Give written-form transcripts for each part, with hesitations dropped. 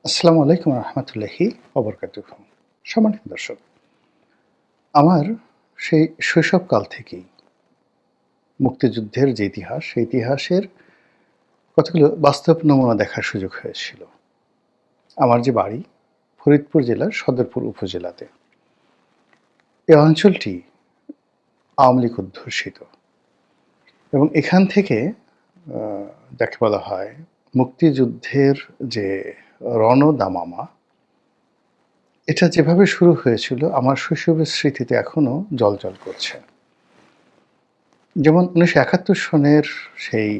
আসসালামু আলাইকুম রহমতুল্লাহি ওবরকাতুহু। সম্মানিত দর্শক, আমার সেই শৈশবকাল থেকেই মুক্তিযুদ্ধের যে ইতিহাস, সেই ইতিহাসের কতগুলো বাস্তব নমুনা দেখার সুযোগ হয়েছিল। আমার যে বাড়ি ফরিদপুর জেলার সদরপুর উপজেলাতে। এই অঞ্চলটি আওয়ামী লীগ অধ্যুষিত এবং এখান থেকে আ যাকে বলা হয় মুক্তিযুদ্ধের যে রণদামামা, এটা যেভাবে শুরু হয়েছিল আমার শৈশবের স্মৃতিতে এখনো জ্বলজ্বল করছে। যেমন ১৯৭১ সনের সেই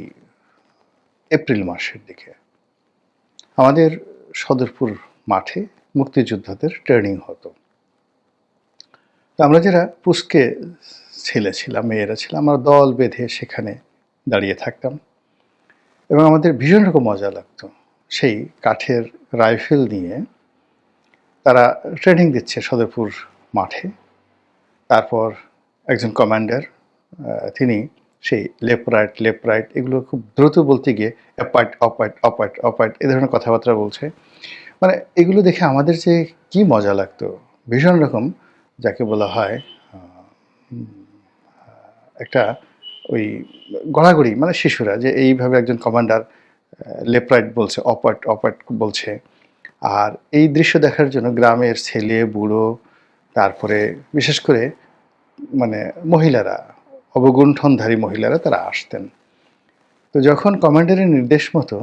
এপ্রিল মাসের দিকে আমাদের সদরপুর মাঠে মুক্তিযোদ্ধাদের ট্রেনিং হতো। তো আমরা যারা পুচকে ছেলে ছিলাম, মেয়েরা ছিলাম, আমরা দল বেঁধে সেখানে দাঁড়িয়ে থাকতাম এবং আমাদের ভীষণ রকম মজা লাগতো। সেই কাঠের রাইফেল নিয়ে তারা ট্রেনিং দিচ্ছে সদরপুর মাঠে। তারপর একজন কমান্ডার তিনি সেই লেফট রাইট এগুলো খুব দ্রুত বলতে গিয়ে অ্যাপার্ট, অপার্ট, অপার্ট, অপার্ট এ ধরনের কথাবার্তা বলছে। মানে এগুলো দেখে আমাদের যে কি মজা লাগতো! ভীষণ রকম যাকে বলা হয় আ উম একটা ওই গড়াগড়ি মানে শিশুরা যে এইভাবে একজন কমান্ডার লেফট রাইট বলছে, অপার্ট, অপার্ট বলছে। আর এই দৃশ্য দেখার জন্য গ্রামের ছেলে, বুড়ো তারপরে বিশেষ করে মানে মহিলারা, অবগুণ্ঠনধারী মহিলারা তারা আসতেন। তো যখন কমান্ডারের নির্দেশ মতো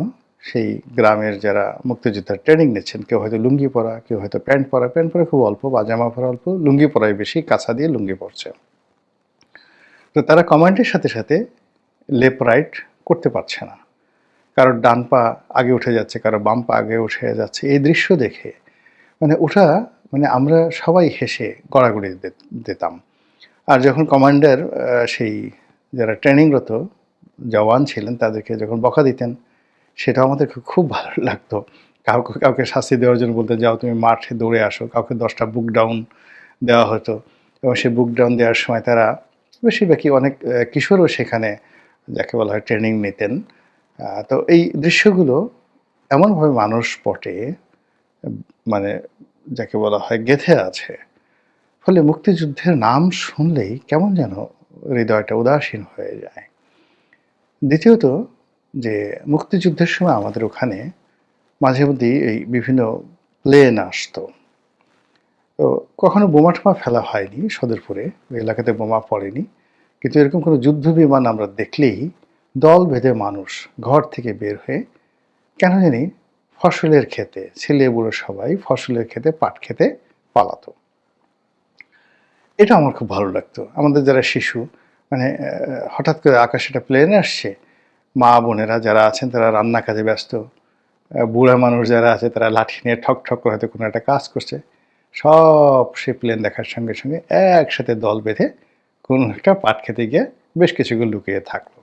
সেই গ্রামের যারা মুক্তিযোদ্ধার ট্রেনিং নিচ্ছেন, কেউ হয়তো লুঙ্গি পরা, কেউ হয়তো প্যান্ট পরা খুব অল্প, পাজামা পরা অল্প, লুঙ্গি পরাই বেশি, কাছা দিয়ে লুঙ্গি পরছে। তো তারা কমান্ডের সাথে লেফট রাইট করতে পারছে না। কারোর ডান পা আগে উঠে যাচ্ছে, কারো বাম পা আগে উঠে যাচ্ছে। এই দৃশ্য দেখে মানে ওটা মানে আমরা সবাই হেসে গড়াগড়ি দিতাম। আর যখন কমান্ডার সেই যারা ট্রেনিংরত জওয়ান ছিলেন তাদেরকে যখন বকা দিতেন, সেটাও আমাদের খুব ভালো লাগতো। কাউকে শাস্তি দেওয়ার জন্য বলতেন, "যাও তুমি মাঠে দৌড়ে আসো।" কাউকে ১০ টা বুক ডাউন দেওয়া হতো এবং সেই বুক ডাউন দেওয়ার সময় তারা বেশিরভাগই অনেক কিশোরও সেখানে যাকে বলা হয় ট্রেনিং নিতেন। তো এই দৃশ্যগুলো এমনভাবে মানুষ পটে মানে যাকে বলা হয় গেঁথে আছে। ফলে মুক্তিযুদ্ধের নাম শুনলেই কেমন যেন হৃদয়টা উদাসীন হয়ে যায়। দ্বিতীয়ত যে মুক্তিযুদ্ধের সময় আমাদের ওখানে মাঝেমধ্যেই এই বিভিন্ন প্লেন আসতো। তো কখনো বোমা-টোমা ফেলা হয়নি সদরপুরে, ওই এলাকাতে বোমা পড়েনি। কিন্তু এরকম কোনো যুদ্ধ বিমান আমরা দেখলেই দল বেঁধে মানুষ ঘর থেকে বের হয়ে কেন জানি ফসলের ক্ষেতে, ছেলে-বুড়ো সবাই ফসলের ক্ষেতে পাট খেতে পালাতো। এটা আমার খুব ভালো লাগতো। আমাদের যারা শিশু মানে হঠাৎ করে আকাশে একটা প্লেন আসছে, মা-বোনেরা যারা আছেন তারা রান্না কাজে ব্যস্ত। বুড়া মানুষ যারা আছে তারা লাঠি নিয়ে ঠক করে হয়তো কোনো একটা কাজ করছে। সব সে প্লেন দেখার সঙ্গে একসাথে দল বেঁধে কোনো একটা পাট খেতে গিয়ে বেশ কিছুক্ষণ লুকিয়ে থাকলো।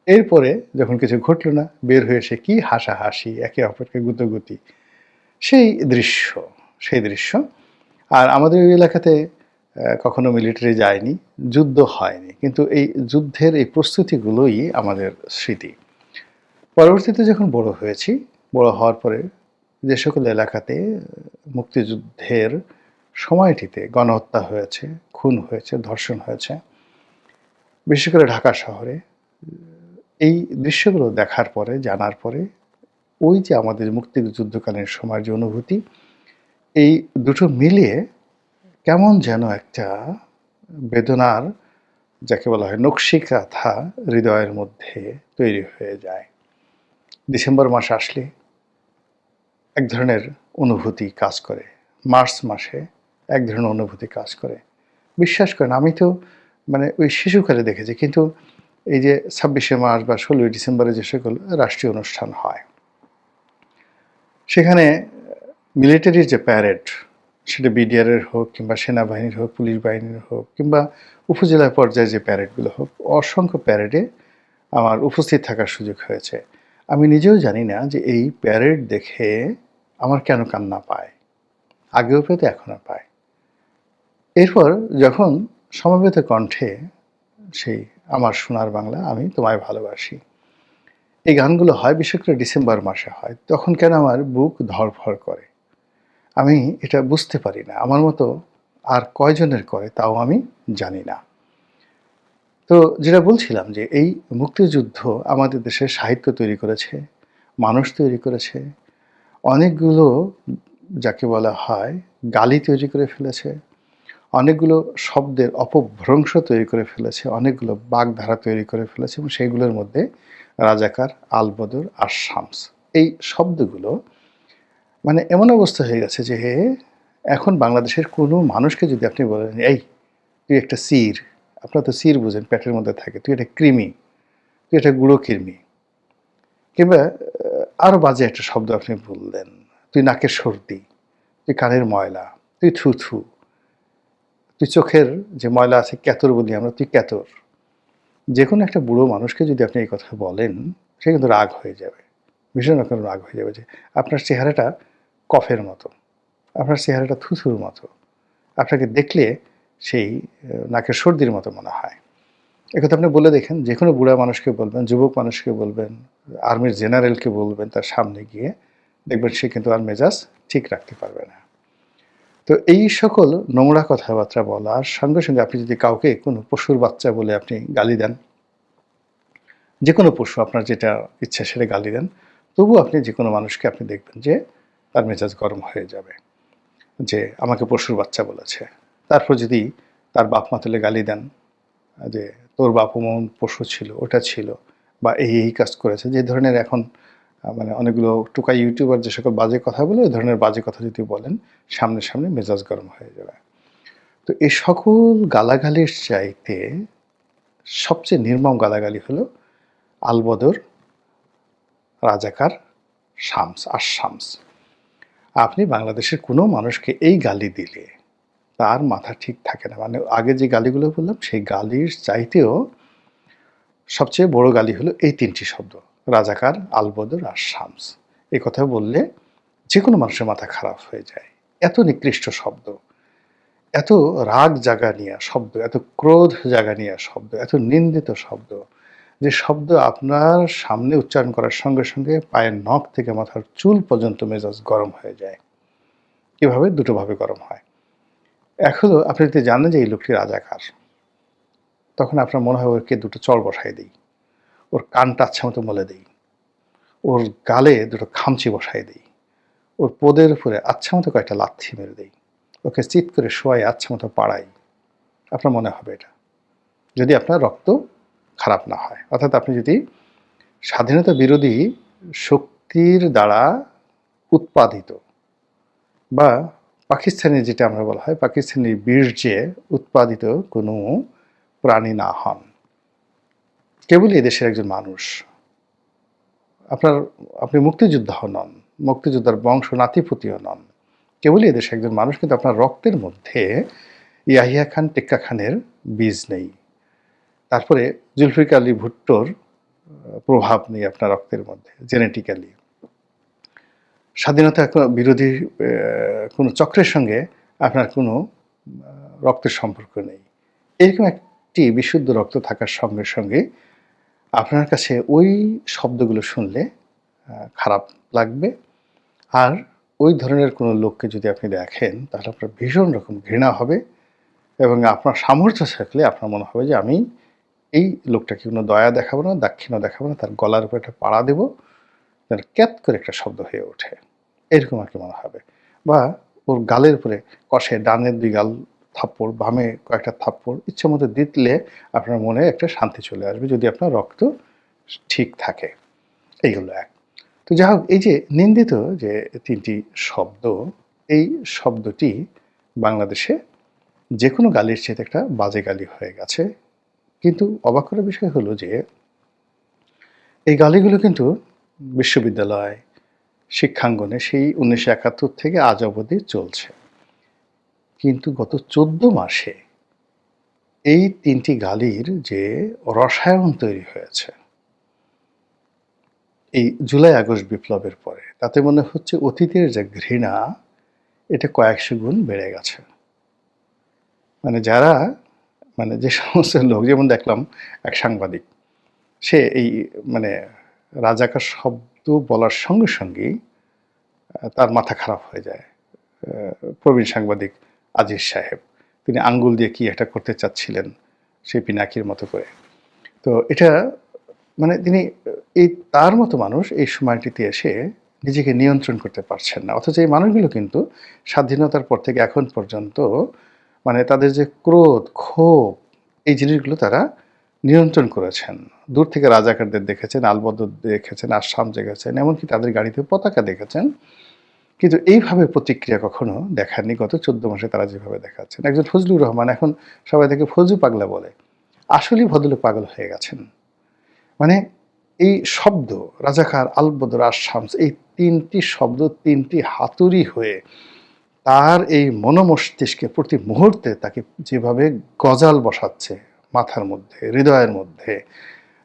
এরপরে যখন কিছু ঘটল না, বের হয়ে এসে কি হাসাহাসি, একে অপরকে গুতোগুতি। সেই দৃশ্য, সেই দৃশ্য। আর আমাদের ওই এলাকাতে কখনো মিলিটারি যায়নি, যুদ্ধ হয়নি। কিন্তু এই যুদ্ধের এই প্রস্তুতিগুলোই আমাদের স্মৃতি। পরবর্তীতে যখন বড় হয়েছি, বড় হওয়ার পরে যে সকল এলাকাতে মুক্তিযুদ্ধের সময়টিতে গণহত্যা হয়েছে, খুন হয়েছে, ধর্ষণ হয়েছে, বিশেষ করে ঢাকা শহরে, এই দৃশ্যগুলো দেখার পরে, জানার পরে ওই যে আমাদের মুক্তিযুদ্ধকালীন সময়ের যে অনুভূতি, এই দুটো মিলিয়ে কেমন যেন একটা বেদনার যাকে বলা হয় নকশিকাঁথা হৃদয়ের মধ্যে তৈরি হয়ে যায়। ডিসেম্বর মাস আসলে এক ধরনের অনুভূতি কাজ করে। মার্চ মাসে এক ধরনের অনুভূতি কাজ করে। বিশ্বাস করেন আমি তো মানে ওই শিশুকালে দেখেছি। কিন্তু এই যে ২৬শে মার্চ বা ১৬ই ডিসেম্বরে যে সকল রাষ্ট্রীয় অনুষ্ঠান হয়, সেখানে মিলিটারির যে প্যারেড, সেটা বিডিআরের হোক কিংবা সেনাবাহিনীর হোক, পুলিশ বাহিনীর হোক কিংবা উপজেলা পর্যায়ে যে প্যারেডগুলো হোক, অসংখ্য প্যারেডে আমার উপস্থিত থাকার সুযোগ হয়েছে। আমি নিজেও জানি না যে এই প্যারেড দেখে আমার কেন কান্না পায়। আগেও পেত এখনো পায়। এরপর যখন সমবেত কণ্ঠে সেই আমার সোনার বাংলা আমি তোমায় ভালোবাসি, এই গানগুলো হয় বিশেষ করে ডিসেম্বর মাসে হয়। তখন কেন আমার বুক ধড়ফড় করে। আমি এটা বুঝতে পারি না। আমার মতো আর কয়জনের করে তাও আমি জানি না। তো যেটা বলছিলাম যে এই মুক্তিযুদ্ধ আমাদের দেশে সাহিত্য তৈরি করেছে, মানুষ তৈরি করেছে, অনেকগুলো যাকে বলা হয় গালি তৈরি করে ফেলেছে, অনেকগুলো শব্দের অপভ্রংশ তৈরি করে ফেলেছে, অনেকগুলো বাগধারা তৈরি করে ফেলেছে এবং সেইগুলোর মধ্যে রাজাকার, আলবদর আর শামস এই শব্দগুলো মানে এমন অবস্থা হয়ে গেছে যে এখন বাংলাদেশের কোনো মানুষকে যদি আপনি বলেন, "এই তুই একটা সির", আপনারা তো সির বুঝেন পেটের মধ্যে থাকে, "তুই একটা কৃমি, তুই একটা গুঁড়ো কৃমি", কিংবা আরও বাজে একটা শব্দ আপনি বললেন, "তুই নাকের সর্দি, তুই কানের ময়লা, তুই থু থু, তুই চোখের যে ময়লা আছে ক্যাতর বলি আমরা, তুই ক্যাতর", যে কোনো একটা বুড়ো মানুষকে যদি আপনি এই কথা বলেন, সে কিন্তু রাগ হয়ে যাবে, ভীষণ রকম রাগ হয়ে যাবে যে আপনার চেহারাটা কফের মতো, আপনার চেহারাটা থুথুর মতো, আপনাকে দেখলে সেই নাকের সর্দির মতো মনে হয়। একথা আপনি বলে দেখেন, যে কোনো বুড়া মানুষকে বলবেন, যুবক মানুষকে বলবেন, আর্মির জেনারেলকে বলবেন তার সামনে গিয়ে, দেখবেন সে কিন্তু আর মেজাজ ঠিক রাখতে পারবে না। তো এই সকল নোংরা কথাবার্তা বলার সঙ্গে সঙ্গে আপনি যদি কাউকে কোনো পশুর বাচ্চা বলে আপনি গালি দেন, যে কোনো পশু আপনার যেটা ইচ্ছা সেটা গালি দেন, তবু আপনি যে কোনো মানুষকে আপনি দেখবেন যে তার মেজাজ গরম হয়ে যাবে যে আমাকে পশুর বাচ্চা বলেছে। তারপর যদি তার বাপ মা তুলে গালি দেন যে তোর বাপ অমন পশু ছিল, ওটা ছিল, বা এই কাজ করেছে, যে ধরনের এখন মানে অনেকগুলো টুকাই ইউটিউবার যে সকল বাজে কথা বলে, ওই ধরনের বাজে কথা যদি বলেন, সামনে সামনে মেজাজ গরম হয়ে যাবে। তো এই সকল গালাগালির চাইতে সবচেয়ে নির্মম গালাগালি হলো আলবদর, রাজাকার, শামস আর শামস। আপনি বাংলাদেশের কোনো মানুষকে এই গালি দিলে তার মাথা ঠিক থাকে না। মানে আগে যে গালিগুলো বললাম সেই গালির চাইতেও সবচেয়ে বড় গালি হলো এই তিনটি শব্দ, রাজাকার, আলবদর আর শামস। এই কথা বললে যে কোনো মানুষের মাথা খারাপ হয়ে যায়। এত নিকৃষ্ট শব্দ, এত রাগ জাগা নিয়া শব্দ, এত ক্রোধ জাগা নিয়া শব্দ, এত নিন্দিত শব্দ, যে শব্দ আপনার সামনে উচ্চারণ করার সঙ্গে সঙ্গে পায়ের নখ থেকে মাথার চুল পর্যন্ত মেজাজ গরম হয়ে যায়। কিভাবে? দুটো ভাবে গরম হয়। এক হলো আপনি যদি জানেন যে এই লোকটি রাজাকার, তখন আপনার মনে হয় ওকে দুটো চড় বসায় দিই, ওর কানটা আচ্ছা মতো মলে দিই, ওর গালে দুটো খামচি বসায় দিই, ওর পোদের উপরে আচ্ছা মতো কয়েকটা লাথি মেরে দিই, ওকে চিৎ করে শোয়াই আচ্ছা মতো পাড়াই। আপনার মনে হবে এটা, যদি আপনার রক্ত খারাপ না হয়। অর্থাৎ আপনি যদি স্বাধীনতা বিরোধী শক্তির দ্বারা উৎপাদিত বা পাকিস্তানি যেটা আমরা বলা হয় পাকিস্তানি বীর্যে উৎপাদিত কোনো প্রাণী না হন, কেবলই এদেশের একজন মানুষ, আপনি মুক্তিযোদ্ধা নন, মুক্তিযোদ্ধার বংশ নাতিপুতিও নন, কেবলই এদেশে একজন মানুষ, কিন্তু আপনার রক্তের মধ্যে ইয়াহিয়া খান, টেক্কা খানের বীজ নেই, তারপরে জুলফিকার আলী ভুট্টোর প্রভাব নেই আপনার রক্তের মধ্যে জেনেটিক্যালি, স্বাধীনতা বিরোধী কোনো চক্রের সঙ্গে আপনার কোনো রক্তের সম্পর্ক নেই, এরকম একটি বিশুদ্ধ রক্ত থাকার সঙ্গে সঙ্গে আপনার কাছে ওই শব্দগুলো শুনলে খারাপ লাগবে। আর ওই ধরনের কোনো লোককে যদি আপনি দেখেন তাহলে আপনার ভীষণ রকম ঘৃণা হবে এবং আপনার সামর্থ্য থাকলে আপনার মনে হবে যে আমি এই লোকটাকে কোনো দয়া দেখাবো না, দাক্ষিণ্য দেখাবো না, তার গলার উপরে একটা পাড়া দেবো যেন ক্যাত করে একটা শব্দ হয়ে ওঠে, এরকম আর কি মনে হবে। বা ওর গালের উপরে কষে ডানের ২ গাল থাপ্পড়, বামে কয়েকটা থাপ্পড় ইচ্ছে মতো দিলে আপনার মনে একটা শান্তি চলে আসবে, যদি আপনার রক্ত ঠিক থাকে। এইগুলো এক। তো যাই হোক, এই যে নিন্দিত যে ৩টি শব্দ, এই শব্দটি বাংলাদেশে যে কোনো গালির চাইতে একটা বাজে গালি হয়ে গেছে। কিন্তু অবাক করার বিষয় হলো যে এই গালিগুলো কিন্তু বিশ্ববিদ্যালয়, শিক্ষাঙ্গনে সেই ১৯৭১ থেকে আজ অবধি চলছে। কিন্তু গত ১৪ মাসে এই ৩টি গালির যে রসায়ন তৈরি হয়েছে এই জুলাই আগস্ট বিপ্লবের পরে, তাতে মনে হচ্ছে অতীতের যে ঘৃণা এটা কয়েকশো গুণ বেড়ে গেছে। মানে যারা মানে যে সমস্ত লোক, যেমন দেখলাম এক সাংবাদিক, সে এই মানে রাজাকার শব্দ বলার সঙ্গে সঙ্গেই তার মাথা খারাপ হয়ে যায়। প্রবীণ সাংবাদিক আজিজ সাহেব, তিনি আঙ্গুল দিয়ে কি একটা করতে চাচ্ছিলেন সেই পিনাকির মতো করে। তো এটা মানে তিনি এই তার মতো মানুষ এই সময়টিতে এসে নিজেকে নিয়ন্ত্রণ করতে পারছেন না। অথচ এই মানুষগুলো কিন্তু স্বাধীনতার পর থেকে এখন পর্যন্ত মানে তাদের যে ক্রোধ, ক্ষোভ এই জিনিসগুলো তারা নিয়ন্ত্রণ করেছেন। দূর থেকে রাজাকারদের দেখেছেন, আলবদর দেখেছেন, আসাম দেখেছেন, এমনকি তাদের গাড়িতে পতাকা দেখেছেন। কিন্তু এইভাবে প্রতিক্রিয়া কখনো দেখাননি গত ১৪ মাসে তারা যেভাবে দেখাচ্ছেন। একজন ফজলুর রহমান, এখন সবাই তাকে ফজু পাগলা বলে। আসলেই ভদ্রলোক পাগল হয়ে গেছেন। মানে এই শব্দ রাজাকার, আলবদর আর শামস, এই ৩টি শব্দ ৩টি হাতুড়ি হয়ে তার এই মনোমস্তিষ্কে প্রতি মুহূর্তে তাকে যেভাবে গজাল বসাচ্ছে মাথার মধ্যে, হৃদয়ের মধ্যে,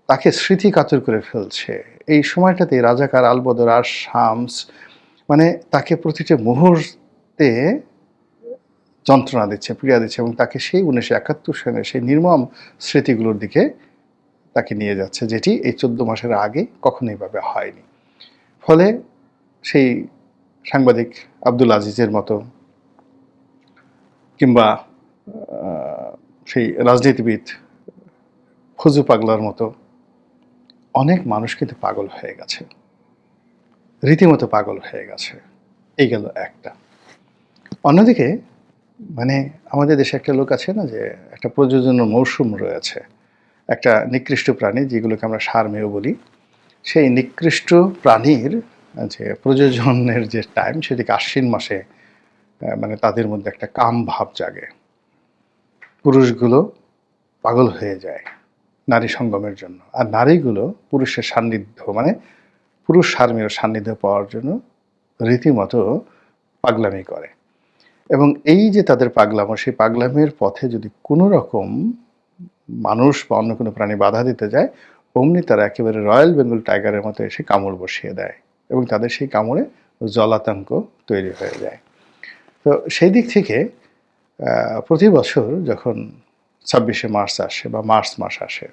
তাকে স্মৃতিকাতর করে ফেলছে। এই সময়টাতে রাজাকার, আলবদর আর শামস মানে তাকে প্রতিটি মুহূর্তে যন্ত্রণা দিচ্ছে, পীড়া দিচ্ছে এবং তাকে সেই ১৯৭১ সালে সেই নির্মম স্মৃতিগুলোর দিকে তাকে নিয়ে যাচ্ছে, যেটি এই ১৪ মাসের আগে কখনোই ভাবে হয়নি। ফলে সেই সাংবাদিক আব্দুল আজিজের মতো কিংবা সেই রাজনীতিবিদ ফজু পাগলার মতো অনেক মানুষ কিন্তু পাগল হয়ে গেছে, রীতিমতো পাগল হয়ে গেছে। এই গেল একটা। অন্যদিকে মানে আমাদের দেশে একটা লোক আছে না, যে একটা প্রজননের মৌসুম রয়েছে, একটা নিকৃষ্ট প্রাণী যেগুলোকে আমরা সারমেয় বলি, সেই নিকৃষ্ট প্রাণীর যে প্রজননের যে টাইম, সেটিকে আশ্বিন মাসে মানে তাদের মধ্যে একটা কাম ভাব জাগে। পুরুষগুলো পাগল হয়ে যায় নারী সঙ্গমের জন্য, আর নারীগুলো পুরুষের সান্নিধ্য মানে পুরুষ সারমেয় সান্নিধ্য পাওয়ার জন্য রীতিমতো পাগলামি করে। এবং এই যে তাদের পাগলামো, সেই পাগলামের পথে যদি কোনো রকম মানুষ বা অন্য কোনো প্রাণী বাধা দিতে যায়, অমনি তারা একেবারে রয়্যাল বেঙ্গল টাইগারের মতো এসে কামড় বসিয়ে দেয় এবং তাদের সেই কামড়ে জলাতঙ্ক তৈরি হয়ে যায়। তো সেই দিক থেকে প্রতি বছর যখন ২৬শে মার্চ আসে বা মার্চ মাস আসে,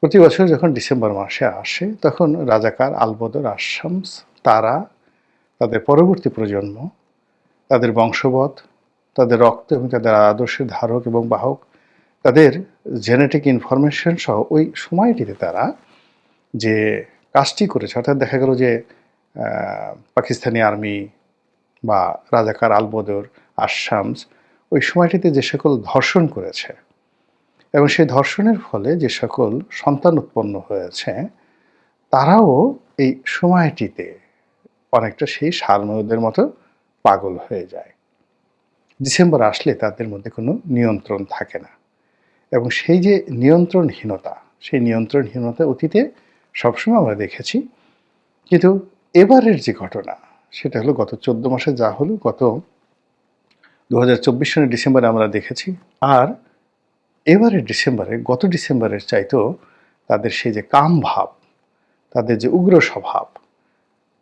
প্রতি বছর যখন ডিসেম্বর মাসে আসে, তখন রাজাকার, আলবদর, আশামস তারা তাদের পরবর্তী প্রজন্ম, তাদের বংশবৎ, তাদের রক্ত এবং তাদের আদর্শের ধারক এবং বাহক, তাদের জেনেটিক ইনফরমেশন সহ ওই সময়টিতে তারা যে কাজটি করেছে, অর্থাৎ দেখা গেল যে পাকিস্তানি আর্মি বা রাজাকার, আলবদর, আশামস ওই সময়টিতে যে সকল ধর্ষণ করেছে এবং সেই ধর্ষণের ফলে যে সকল সন্তান উৎপন্ন হয়েছে, তারাও এই সময়টিতে অনেকটা সেই সারমেয়দের মতো পাগল হয়ে যায়। ডিসেম্বর আসলে তাদের মধ্যে কোনো নিয়ন্ত্রণ থাকে না এবং সেই যে নিয়ন্ত্রণহীনতা, সেই নিয়ন্ত্রণহীনতা অতীতে সবসময় আমরা দেখেছি। কিন্তু এবারের যে ঘটনা, সেটা হলো গত ১৪ মাসে যা হলো, গত ২০২৪ সালের ডিসেম্বরে আমরা দেখেছি। আর এবারের ডিসেম্বরে, গত ডিসেম্বরের চাইতেও তাদের সেই যে কাম ভাব, তাদের যে উগ্র স্বভাব,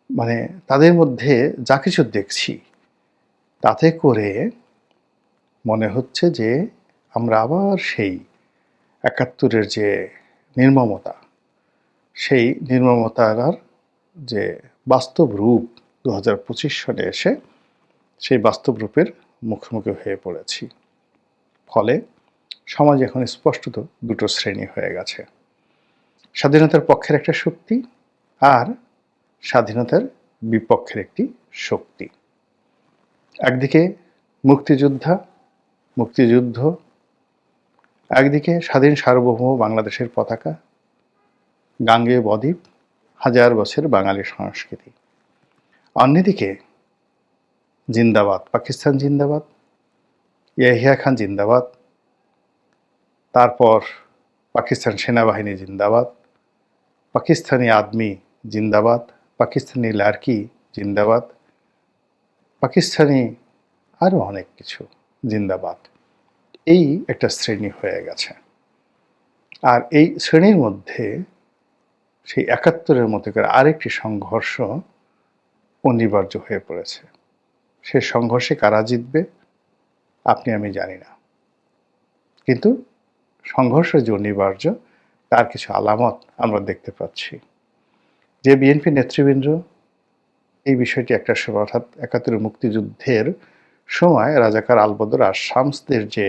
মানে তাদের মধ্যে যা কিছু দেখছি, তাতে করে মনে হচ্ছে যে আমরা আবার সেই ৭১-এর যে নির্মমতা, সেই নির্মমতার যে বাস্তব রূপ ২০২৫ সালে এসে সেই বাস্তব রূপের মুখোমুখি হয়ে পড়েছি। ফলে সমাজ এখন স্পষ্টত দুটো শ্রেণী হয়ে গেছে: স্বাধীনতার পক্ষের একটা শক্তি আর স্বাধীনতার বিপক্ষের একটি শক্তি। একদিকে মুক্তিযোদ্ধা, মুক্তিযুদ্ধ, একদিকে স্বাধীন সার্বভৌম বাংলাদেশের পতাকা, গাঙ্গেয় বদ্বীপ, হাজার বছর বাঙালি সংস্কৃতি। অন্যদিকে জিন্দাবাদ পাকিস্তান, জিন্দাবাদ ইয়াহিয়া খান, জিন্দাবাদ, তারপর পাকিস্তান সেনাবাহিনী জিন্দাবাদ, পাকিস্তানি আদমি জিন্দাবাদ, পাকিস্তানি লাড়কি জিন্দাবাদ, পাকিস্তানি আরও অনেক কিছু জিন্দাবাদ। এই একটা শ্রেণী হয়ে গেছে। আর এই শ্রেণীর মধ্যে সেই ৭১-এর মতো করে আরেকটি সংঘর্ষ অনিবার্য হয়ে পড়েছে। সে সংঘর্ষে কারা জিতবে আপনি আমি জানি না, কিন্তু সংঘর্ষ যে অনিবার্য তার কিছু আলামত আমরা দেখতে পাচ্ছি। যে বিএনপি নেতৃবৃন্দ এই বিষয়টি একটা সময় অর্থাৎ ৭১ মুক্তিযুদ্ধের সময় রাজাকার আলবদর আর শামসদের যে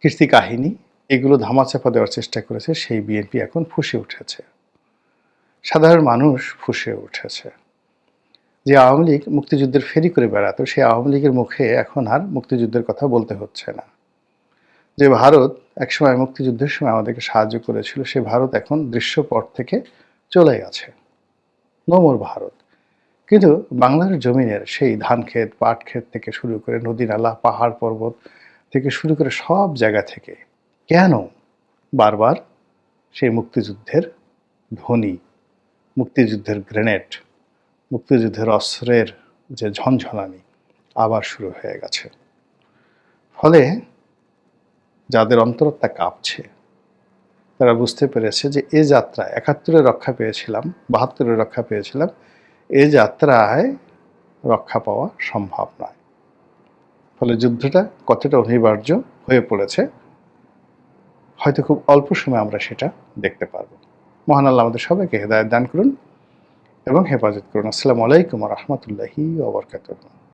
কীর্তি কাহিনী এগুলো ধামাচাপা দেওয়ার চেষ্টা করেছে, সেই বিএনপি এখন ফুঁসে উঠেছে, সাধারণ মানুষ ফুঁসে উঠেছে। যে আওয়ামী লীগ মুক্তিযুদ্ধের ফেরি করে বেড়াতো, সেই আওয়ামী লীগের মুখে এখন আর মুক্তিযুদ্ধের কথা বলতে হচ্ছে না। যে ভারত একসময় মুক্তিযুদ্ধের সময় আমাদেরকে সাহায্য করেছিল, সে ভারত এখন দৃশ্যপট থেকে চলে গেছে, নোমর ভারত। কিন্তু বাংলার জমিনের সেই ধান ক্ষেত, পাট ক্ষেত থেকে শুরু করে নদী নালা, পাহাড় পর্বত থেকে শুরু করে সব জায়গা থেকে কেন বারবার সেই মুক্তিযুদ্ধের ধ্বনি, মুক্তিযুদ্ধের গ্রেনেড, মুক্তিযুদ্ধের অস্ত্রের যে ঝনঝনানি আবার শুরু হয়ে গেছে? ফলে যাদের অন্তরটা কাঁপছে তারা বুঝতে পেরেছে যে এ যাত্রা ৭১-এ রক্ষা পেয়েছিলাম, ৭২-এ রক্ষা পেয়েছিলাম, এ যাত্রায় রক্ষা পাওয়া সম্ভব নয়। ফলে যুদ্ধটা কতটা অনিবার্য হয়ে পড়েছে হয়তো খুব অল্প সময় আমরা সেটা দেখতে পারব। মহান আল্লাহ আমাদের সবাইকে হেদায়েত দান করুন এবং হেফাজত করুন। আসসালামু আলাইকুম ওয়া রাহমাতুল্লাহি ওয়া বারাকাতুহু।